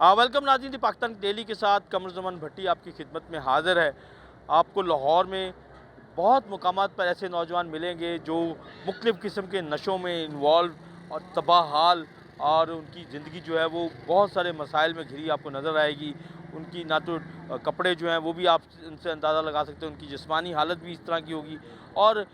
Welcome नाज़रीन, Pakistan daily के साथ कमरुज़्ज़मान भट्टी आपकी खिदमत में हाज़िर है। आपको लाहौर में बहुत मुकामात पर ऐसे नौजवान मिलेंगे जो मुख्तलिफ़ किस्म के नशों में इन्वॉल्व और तबाह हाल, और उनकी ज़िंदगी जो है वो बहुत सारे मसाइल में घिरी आपको नज़र आएगी। उनकी ना तो कपड़े जो हैं वो भी आप उनसे अंदाज़ा लगा सकते हैं, उनकी जिस्मानी हालत भी इस तरह की होगी, और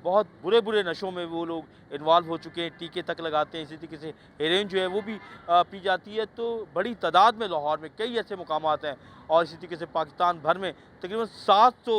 बहुत बुरे बुरे नशों में वो लोग इन्वॉल्व हो चुके हैं, टीके तक लगाते हैं। इसी तरीके से हेरोइन जो है वो भी पी जाती है। तो बड़ी तादाद में लाहौर में कई ऐसे मुकामात हैं, और इसी तरीके से पाकिस्तान भर में तकरीबन 700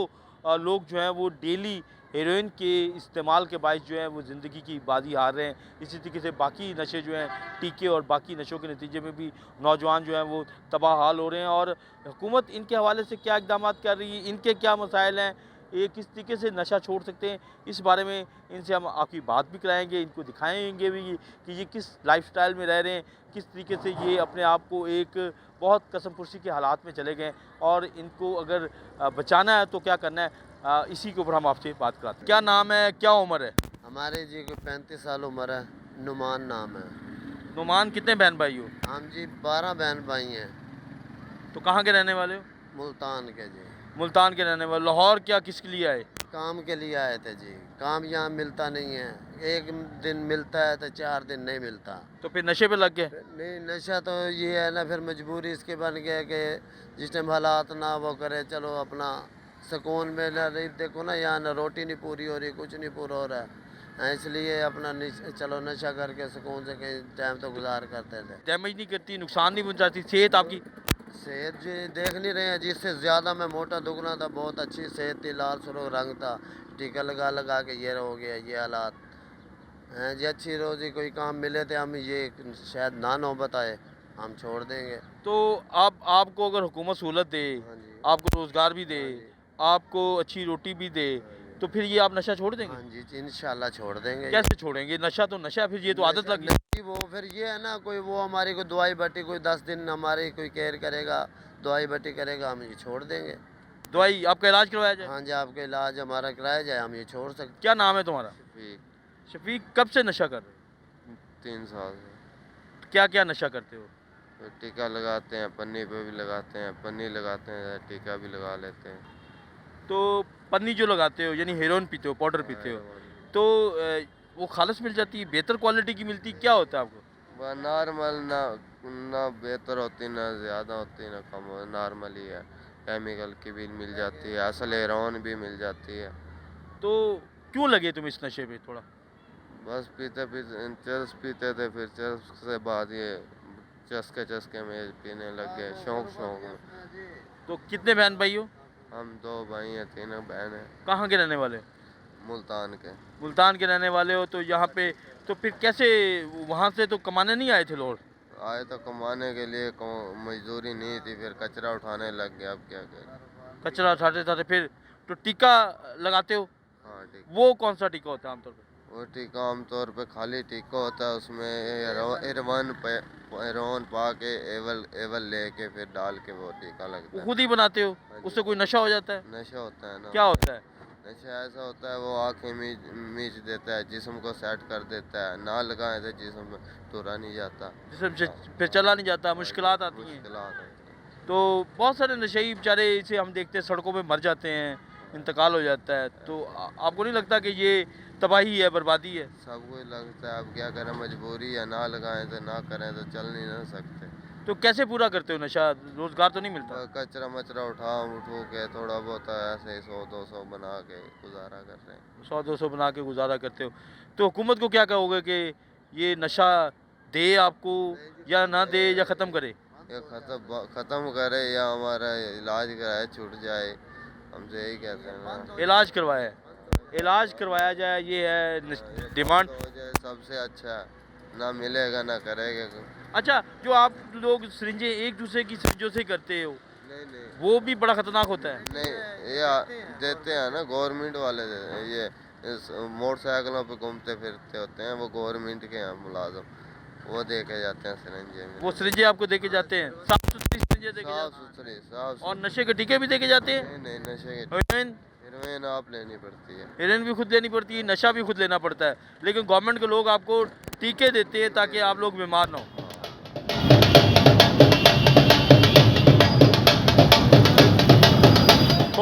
लोग जो हैं वो डेली हेरोइन के इस्तेमाल के बायस जो है वो ज़िंदगी की बाजी हार रहे हैं। इसी तरीके से बाकी नशे जो हैं, टीके और बाकी नशों के नतीजे में भी नौजवान जो हैं वो तबाह हाल हो रहे हैं। और हुकूमत इनके हवाले से क्या इक़दाम कर रही है, इनके क्या मसाइल हैं, ये किस तरीके से नशा छोड़ सकते हैं, इस बारे में इनसे हम आपकी बात भी कराएंगे, इनको दिखाएंगे भी कि ये किस लाइफस्टाइल में रह रहे हैं, किस तरीके से ये अपने आप को एक बहुत कसमपुर्सी के हालात में चले गए, और इनको अगर बचाना है तो क्या करना है, इसी के ऊपर हम आपसे बात कराते हैं। क्या नाम है, क्या उम्र है? हमारे जी को 35 साल उम्र है। नुमान नाम है। नुमान, कितने बहन भाई हो? हम जी 12 बहन भाई हैं। तो कहाँ के रहने वाले हो? मुल्तान के जी। मुल्तान के रहने वाले। लाहौर क्या किसके लिए आए? काम के लिए आए थे जी। काम यहाँ मिलता नहीं है, एक दिन मिलता है तो 4 दिन नहीं मिलता। तो फिर नशे पे लग गए? नहीं, नशा तो ये है ना, फिर मजबूरी इसके बन गया कि जिस टाइम हालात ना वो करे, चलो अपना सुकून में ना रही। देखो ना, यहाँ ना रोटी नहीं पूरी हो रही, कुछ नहीं पूरा हो रहा है, इसलिए अपना चलो नशा करके सुकून से कहीं टाइम तो गुजार करते थे। डैमेज नहीं करती, नुकसान नहीं पहुँचाती सेहत आपकी? सेहत जी देख नहीं रहे हैं, जिससे ज़्यादा मैं मोटा दुगना था, बहुत अच्छी सेहत थी, लाल सुर्ख रंग था, टीका लगा लगा के ये हो गया, ये हालात हैं जी। अच्छी रोज़ी कोई काम मिले थे, हम ये शायद ना नौबत आए, हम छोड़ देंगे। तो आपको अगर हुकूमत सहूलत दे, हाँ जी, आपको रोज़गार भी दे, हाँ जी, आपको अच्छी रोटी भी दे, तो फिर ये आप नशा छोड़ देंगे? हाँ जी, इंशाल्लाह छोड़ देंगे। कैसे छोड़ेंगे? नशा तो नशा, फिर ये तो आदत लग गई। नहीं, वो फिर ये है ना, कोई वो हमारी कोई दवाई बट्टी, कोई 10 दिन हमारी कोई केयर करेगा, दवाई बट्टी करेगा, हम ये छोड़ देंगे। दवाई आपका इलाज करवाया जाए? हाँ जी, आपका इलाज हमारा कराया जाए, हम ये छोड़ सकते। क्या नाम है तुम्हारा? शफीक, कब से नशा कर रहे हो? 3 साल से। क्या क्या नशा करते हो? तो टीका लगाते हैं, पन्नी पे भी लगाते हैं, पन्नी लगाते हैं, टीका भी लगा लेते हैं। तो पन्नी जो लगाते हो यानी हेरोइन पीते हो, पाउडर पीते हो, तो वो खालिस मिल जाती है, बेहतर क्वालिटी की मिलती है, क्या होता है आपको? वह नॉर्मल, ना ना बेहतर होती, ना ज़्यादा होती, ना कम, नॉर्मल ही है। केमिकल की भी मिल जाती है, असल हेरोइन भी मिल जाती है। तो क्यों लगे तुम इस नशे पे थोड़ा? बस पीते पीते चरस पीते थे, फिर चरस से बाद ये चस्के में पीने लग गए, शौक शौक में। तो कितने बहन भाई हो? हम 2 भाई हैं, 3 बहन हैं। कहाँ के रहने वाले हो? मुल्तान के। मुल्तान के रहने वाले हो। तो यहाँ पे तो फिर कैसे, वहाँ से तो कमाने नहीं आए थे लोग? आए तो कमाने के लिए, मजदूरी नहीं थी, फिर कचरा उठाने लग गया, अब क्या करें। कचरा उठाते उठाते फिर तो टीका लगाते हो? हाँ ठीक। वो कौन सा टीका होता है आमतौर पे? वो टीका आमतौर पे खाली टीका होता है, उसमें हेरोइन पा के एवल लेके फिर डाल के वो टीका लगता वो है। खुद ही बनाते हो? हाँ जी। उससे कोई नशा हो जाता है? नशा होता है ना। क्या होता है? नशा ऐसा होता है, वो आँखें मीच देता है, जिस्म को सेट कर देता है, ना लगाए तो जिस्म में तुरा नहीं जाता, फिर चला नहीं जाता, मुश्किलात आती हैं। मुश्किलात होती हैं। तो बहुत सारे नशेई बेचारे इसे हम देखते हैं सड़कों पे मर जाते हैं, इंतकाल हो जाता है। तो आपको नहीं लगता कि ये तबाही है, बर्बादी है? सबको लगता है, अब क्या करें, मजबूरी है, ना लगाएं तो ना करें तो चल नहीं ना सकते। तो कैसे पूरा करते हो नशा? रोजगार तो नहीं मिलता? कचरा मचरा उठो के थोड़ा बहुत ऐसे ही 100-200 बना के गुजारा कर रहे हैं। 100-200 बना के गुजारा करते हो। तो हुकूमत को क्या कहोगे कि ये नशा दे आपको, या ना दे, या ख़त्म करे? ये ख़त्म करे या हमारा इलाज कराए, छूट जाए, हमसे यही कहते हैं ना। इलाज करवाया जाए, ये है डिमांड। हो जाए सबसे अच्छा है, ना मिलेगा ना करेगा। अच्छा, जो आप लोग सिरिंजें एक दूसरे की सिरिंजों से करते हो, नहीं वो भी बड़ा ख़तरनाक होता है। नहीं, ये देते हैं ना, गवर्नमेंट वाले देते हैं। ये मोटरसाइकिलों पे घूमते फिरते होते हैं, वो गवर्नमेंट के हैं मुलाजिम, वो दे के जाते हैं सिरिंजे में। वो सिरिंजें आपको दे के जाते हैं, साफ सुथरी सिरिंजें दे के साफ जाते सुथरी, साफ हैं? और नशे के टीके भी दे के जाते हैं? नहीं, नशे के हेरोइन हेरोइन आप लेनी पड़ती है। हेरोइन भी खुद लेनी पड़ती है, नशा भी खुद लेना पड़ता है, लेकिन गवर्नमेंट के लोग आपको टीके देते हैं ताकि आप लोग बीमार ना हो।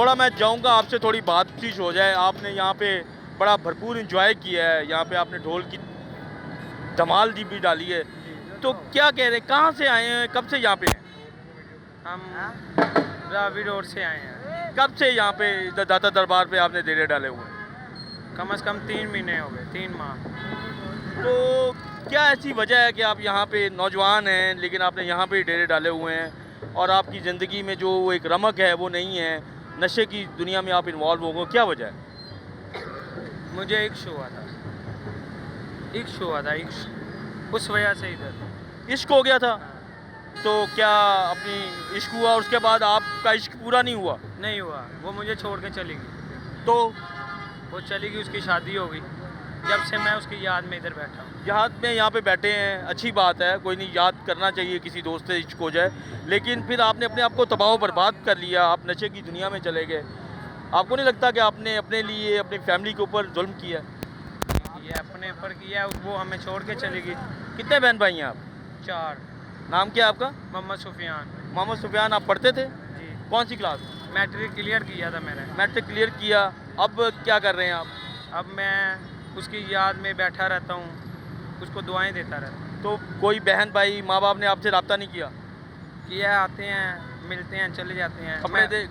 थोड़ा मैं चाहूँगा आपसे थोड़ी बातचीत हो जाए। आपने यहाँ पे बड़ा भरपूर एंजॉय किया है, यहाँ पे आपने ढोल की धमाल दी भी डाली है, तो क्या कह रहे हैं, कहाँ से आए हैं, कब से यहाँ पे हैं? हम रावी रोड से आए हैं। कब से यहाँ पे दाता दरबार पे आपने डेरे डाले हुए हैं? कम से कम 3 महीने हो गए, 3 माह। तो क्या ऐसी वजह है कि आप यहाँ पे नौजवान हैं लेकिन आपने यहाँ पे डेरे डाले हुए हैं और आपकी ज़िंदगी में जो वो एक रमक है वो नहीं है, नशे की दुनिया में आप इन्वॉल्व हो गए, क्या वजह है? मुझे इश्क हुआ था, इश्क हुआ था, इश्क, उस वजह से इधर। इश्क हो गया था, तो क्या अपनी इश्क हुआ उसके बाद आपका इश्क पूरा नहीं हुआ? नहीं हुआ, वो मुझे छोड़ के चली गई। तो वो चली गई, उसकी शादी हो गई, जब से मैं उसकी याद में इधर बैठा हूँ। याद में यहाँ पे बैठे हैं, अच्छी बात है, कोई नहीं, याद करना चाहिए, किसी दोस्त से इश्क हो जाए, लेकिन फिर आपने अपने आप को तबाह बर्बाद कर लिया, आप नशे की दुनिया में चले गए। आपको नहीं लगता कि आपने अपने लिए, अपनी फैमिली के ऊपर जुल्म किया? ये अपने ऊपर किया, वो हमें छोड़ के चली गई। कितने बहन भाई हैं आप? 4। नाम क्या है आपका? मोहम्मद सुफियान। मोहम्मद सुफियान। आप पढ़ते थे? जी, कौन सी क्लास? मैट्रिक क्लियर किया था मैंने। मैट्रिक क्लियर किया, अब क्या कर रहे हैं आप? अब मैं उसकी याद में बैठा रहता हूँ, उसको दुआएं देता रहता हूँ। तो कोई बहन भाई, माँ बाप ने आपसे रब्ता नहीं किया? किया, आते हैं, मिलते हैं, चले जाते हैं।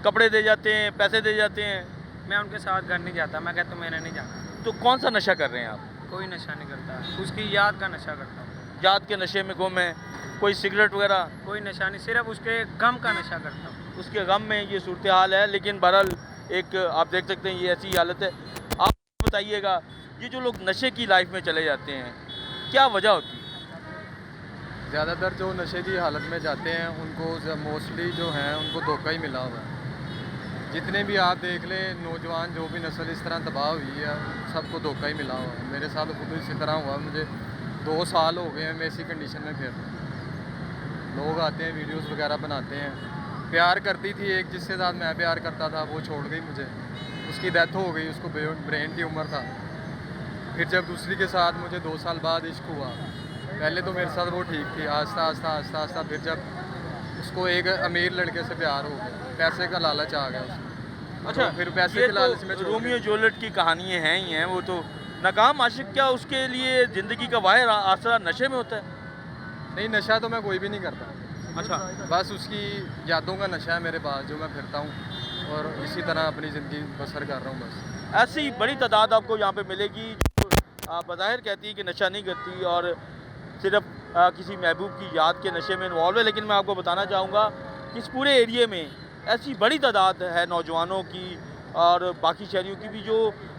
कपड़े दे जाते हैं, पैसे दे जाते हैं? मैं उनके साथ घर नहीं जाता, मैं कहता हूँ मैंने नहीं जाना। तो कौन सा नशा कर रहे हैं आप? कोई नशा नहीं करता, उसकी याद का नशा करता हूँ। याद के नशे में गुम है? कोई सिगरेट वगैरह? कोई नशा नहीं, सिर्फ उसके गम का नशा करता हूँ। उसके गम में ये सूरत हाल है, लेकिन बहरहाल एक आप देख सकते हैं ये ऐसी हालत है। आप बताइएगा, ये जो लोग नशे की लाइफ में चले जाते हैं, क्या वजह होती है? ज़्यादातर जो नशे की हालत में जाते हैं उनको मोस्टली जो हैं उनको धोखा ही मिला हुआ है। जितने भी आप देख लें नौजवान जो भी नस्ल इस तरह तबाह हुई है, सबको धोखा ही मिला हुआ है। मेरे साथ खुद इसी तरह हुआ, मुझे 2 साल हो गए हैं मैं इसी कंडीशन में फिर। लोग आते हैं, वीडियोस वगैरह बनाते हैं। प्यार करती थी एक, जिसके साथ मैं प्यार करता था, वो छोड़ गई मुझे, उसकी डेथ हो गई, उसको ब्रेन ट्यूमर था। फिर जब दूसरी के साथ मुझे 2 साल बाद इश्क हुआ, पहले तो मेरे साथ वो ठीक थी, आस्ता आस्ता आस्ता आस्ता फिर जब उसको एक अमीर लड़के से प्यार हो गया, पैसे का लालच आ गया उसको। अच्छा, तो फिर पैसे ये के लालच में तो छोड़ रोमियो गया। जूलियट की कहानियाँ हैं ही हैं, वो तो नाकाम आशिक क्या उसके लिए ज़िंदगी का वाहिद आसरा नशे में होता है? नहीं, नशा तो मैं कोई भी नहीं करता, अच्छा, बस उसकी यादों का नशा है मेरे पास, जो मैं फिरता हूँ और इसी तरह अपनी ज़िंदगी बसर कर रहा हूँ बस। ऐसी बड़ी तादाद आपको यहाँ पे मिलेगी जो बज़ाहिर कहती है कि नशा नहीं करती और सिर्फ किसी महबूब की याद के नशे में इन्वॉल्व है, लेकिन मैं आपको बताना चाहूँगा कि इस पूरे एरिए में ऐसी बड़ी तादाद है नौजवानों की और बाकी शहरियों की भी जो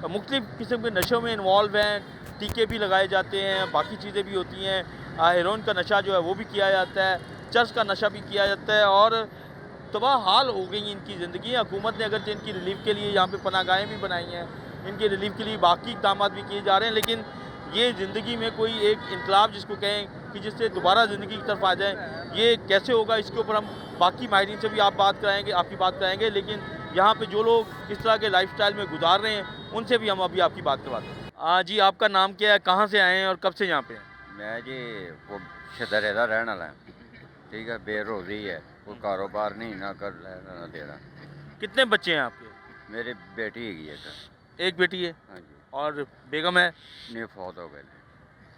मुख्तलिफ़ किस्म के नशों में इन्वॉल्व हैं। टीके भी लगाए जाते हैं, बाकी चीज़ें भी होती हैं, हेरोइन का नशा जो है वो भी किया जाता है, चर्च का नशा भी किया जाता है और तबाह हाल हो गई इनकी ज़िंदगी। हुकूमत ने अगरचे इनकी रिलीफ के लिए यहाँ पे पनाहगाहें भी बनाई हैं, इनके रिलीफ के लिए बाकी इक़दाम भी किए जा रहे हैं, लेकिन ये ज़िंदगी में कोई एक इनकलाब जिसको कहें कि जिससे दोबारा ज़िंदगी की तरफ आ जाए, ये कैसे होगा, इसके ऊपर हम बाकी माहिरीन से भी बात कराएंगे, आपकी बात कराएंगे, लेकिन यहाँ पे जो लोग इस तरह के लाइफस्टाइल में गुजार रहे हैं उनसे भी हम अभी आपकी बात करवाते हैं। जी, आपका नाम क्या है, कहाँ से आए हैं और कब से यहाँ पे हैं? मैं जी वो शदरे का रहने वाला है, ठीक है, बेरोज़ी है, कोई कारोबार नहीं, ना कर लेना ना देना। कितने बच्चे हैं आपके? मेरी बेटी है सर। एक बेटी है हाँ जी, और बेगम है, नहीं फौत हो गए।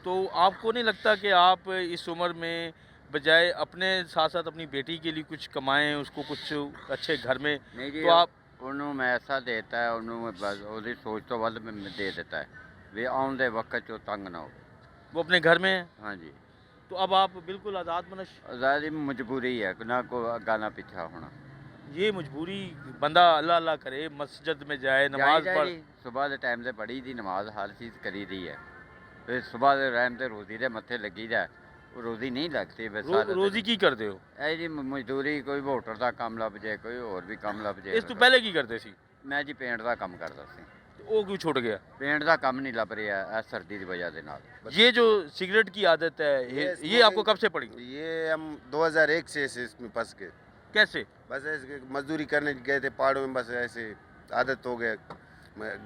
तो आपको नहीं लगता कि आप इस उम्र में बजाय अपने साथ साथ अपनी बेटी के लिए कुछ कमाएं, उसको कुछ अच्छे घर में, नहीं जी, तो आप ਉਹਨੂੰ मैं ऐसा देता है, ਉਹਨੂੰ बस ਉਹਦੀ सोच तो ਵੱਧ मैं दे देता है भी आउन दे वक्त चो तंग ना हो। वो अपने घर में है, हाँ जी, तो अब आप बिल्कुल आज़ाद मनश। आज़ादी मजबूरी है, ना को गाना पीछा होना। ये मजबूरी, बंदा अल्लाह अल्लाह करे, मस्जिद में जाए, नमाज जायज़ है पढ़। जी, सुबह के टाइम से पढ़ी दी नमाज, हर चीज़ करी दी है, फिर सुबह के टाइम से रोज़ी के मत्थे लगी दा, वो रोज़ी नहीं लगती। रोज़ी की करते हो? ਇਹ ਜੀ ਮਜ਼ਦੂਰੀ, ਕੋਈ ਹੋਟਲ ਦਾ ਕੰਮ ਲੱਭ ਜੇ, ਕੋਈ ਹੋਰ ਵੀ ਕੰਮ ਲੱਭ ਜੇ। ਇਸ ਤੋਂ ਪਹਿਲੇ ਕੀ ਕਰਦੇ ਸੀ? ਮੈਂ ਜੀ ਪੇਂਟ ਦਾ ਕੰਮ ਕਰਦਾ ਸੀ। वो क्यों छूट गया? ਪੇਂਟ ਦਾ ਕੰਮ ਨਹੀਂ ਲੱਭ ਰਿਹਾ ਇਹ ਸਰਦੀ ਦੀ ਵਜ੍ਹਾ ਦੇ ਨਾਲ। ये जो सिगरेट की आदत है, ये आपको कब से पड़ी? ये हम 2001 से ऐसे इसमें फंस गए। कैसे? बस ऐसे मजदूरी करने गए थे पहाड़ों में, बस ऐसे आदत हो गया।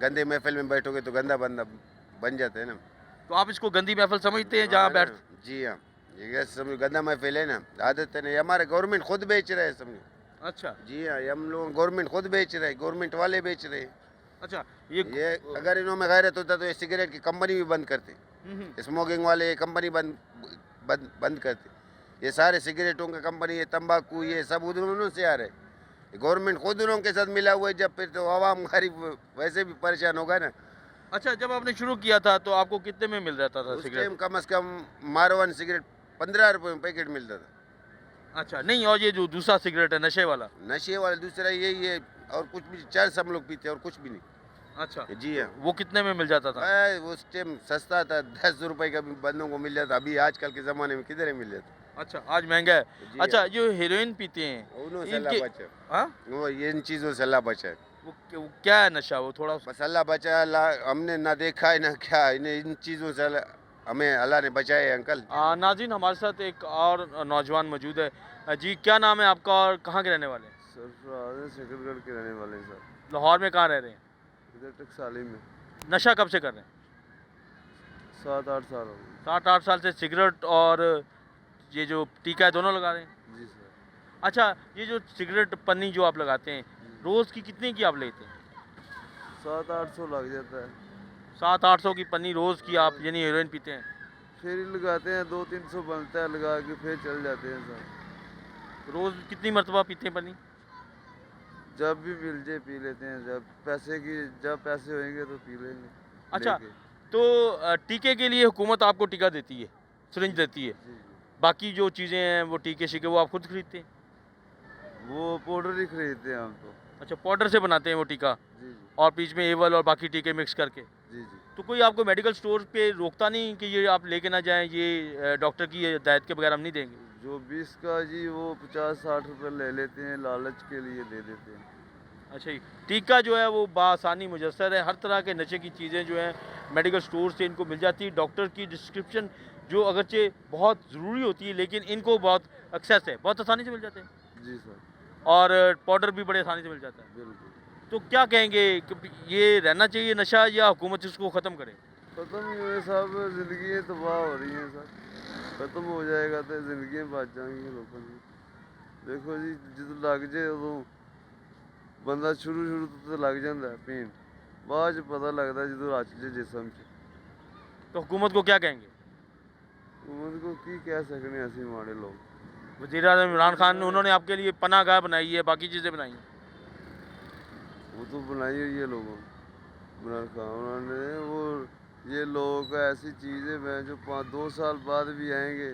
गंदे महफिल में बैठोगे तो गंदा बंदा बन जाते हैं ना। तो आप इसको गंदी महफिल समझते हैं जहाँ बैठ? जी हाँ, ये कैसे समझो, गंदा महफिल है ना, आदत है ना, ये हमारे गवर्नमेंट खुद बेच रहा है समझो। अच्छा जी हाँ, ये हम लोग गवर्नमेंट खुद बेच रहे, गवर्नमेंट वाले बेच रहे। अच्छा ये अगर इन्होंने गैरत होता तो ये सिगरेट की कंपनी भी बंद करते, स्मोकिंग वाले ये कंपनी बंद करते। ये सारे सिगरेटों का कंपनी, ये तंबाकू, ये सब उन्होंने से आ रहे। गवर्नमेंट खुद उन्हों के साथ मिला हुआ है, जब फिर तो आवाम गरीब वैसे भी परेशान होगा ना। अच्छा जब आपने शुरू किया था तो आपको कितने में मिल जाता था उस सिगरेट? टाइम कम से कम मारवान सिगरेट 15 रुपये में पैकेट मिलता था। अच्छा नहीं, और ये जो दूसरा सिगरेट है नशे वाला? नशे वाला दूसरा यही है, और कुछ भी चार सब लोग पीते और कुछ भी नहीं। अच्छा जी हाँ, वो कितने में मिल जाता था? उस टाइम सस्ता था, 10 रुपए का भी बंदों को मिल जाता। अभी आजकल के ज़माने में किधर ही मिल जाता। अच्छा आज महंगा है। जी अच्छा जो हेरोइन पीते हैं उन्होंने से अल्लाह इनके बचा, हाँ वो ये इन चीज़ों से अल्लाह बचा है। वो क्या है नशा? वो थोड़ा बस अल्लाह बचा, अल्लाह हमने ना देखा है ना क्या, इन्हें इन चीज़ों से हमें अल्लाह ने बचाया है अंकल। नाज़रीन हमारे साथ एक और नौजवान मौजूद है। जी क्या नाम है आपका और कहाँ के रहने वाले हैं? सर शकरगढ़ के रहने वाले हैं सर, लाहौर में कहाँ रह रहे हैं? इधर टकसाली में। नशा कब से कर रहे हैं? 7-8 साल हो गए। 7-8 साल से सिगरेट और ये जो टीका है दोनों लगा रहे हैं? जी सर। अच्छा ये जो सिगरेट पन्नी जो आप लगाते हैं रोज़ की कितने की आप लेते हैं? 700-800 लग जाता है। 700-800 की पन्नी रोज़ की आप यानी हेरोइन पीते हैं? फिर ही लगाते हैं, 200-300 बनता है, लगा के फिर चल जाते हैं सर। रोज़ कितनी मरतबा पीते हैं पन्नी? जब भी मिल जाए पी लेते हैं, जब पैसे होंगे तो पी लेंगे। अच्छा लेके। तो टीके के लिए हुकूमत आपको टीका देती है, सिरिंज देती है, जी जी। बाकी जो चीज़ें हैं वो टीके शीके वो आप खुद खरीदते हैं? वो पाउडर ही खरीदते हैं हम तो। अच्छा पाउडर से बनाते हैं वो टीका जी जी। और बीच में एवल और बाकी टीके मिक्स करके? जी जी। तो कोई आपको मेडिकल स्टोर पे रोकता नहीं कि ये आप लेके ना जाएं, ये डॉक्टर की हिदायत के बगैर हम नहीं देंगे? जो 20 का जी वो 50-60 रुपये ले लेते हैं, लालच के लिए दे देते हैं। अच्छा जी टीका जो है वो बासानी मुयस्सर है, हर तरह के नशे की चीज़ें जो हैं मेडिकल स्टोर से इनको मिल जाती है। डॉक्टर की डिस्क्रिप्शन जो अगरचे बहुत ज़रूरी होती है लेकिन इनको बहुत एक्सेस है, बहुत आसानी से मिल जाते हैं जी सर, और पाउडर भी बड़े आसानी से मिल जाता है। बिल्कुल। तो क्या कहेंगे कि ये रहना चाहिए नशा या हुकूमत इसको ख़त्म करे? ख़त्म ही हुए सब, ज़िंदगी तबाह हो रही हैं सर। ख़त्म हो जाएगा तो ज़िंदगी बच जाएंगी लोगों की। देखो जी जो लग जाए उदों बंदा शुरू तो लग जाता है पीन, बाद पता लगता जो रच जाए जिसम च। तो हुकूमत को क्या कहेंगे? उनको की कह सकने असी माड़े लोग। वज़ीर आज़म इमरान खान उन्होंने आपके लिए पनाह गाह बनाई है, बाकी चीज़ें बनाई हैं। वो तो बनाई हुई है लोगों ने, इमरान खान उन्होंने वो। ये लोग ऐसी चीज़ें हैं जो 2 साल बाद भी आएंगे,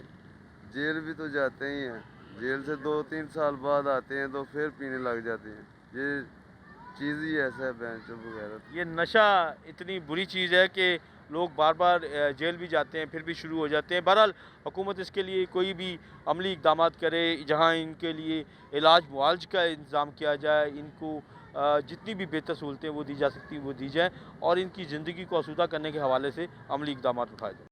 जेल भी तो जाते ही हैं, जेल से 2-3 साल बाद आते हैं तो फिर पीने लग जाते हैं। ये चीज़ ही ऐसा है बेंचो वगैरह। ये नशा इतनी बुरी चीज़ है कि लोग बार बार जेल भी जाते हैं फिर भी शुरू हो जाते हैं। बहरहाल हुकूमत इसके लिए कोई भी अमली इक़दाम करे, जहाँ इनके लिए इलाज मुआवज का इंतज़ाम किया जाए, इनको जितनी भी बेहतर सहूलतें वो दी जा सकती वो दी जाए और इनकी ज़िंदगी को आसूदा करने के हवाले से अमली इक़दाम उठाए जाए।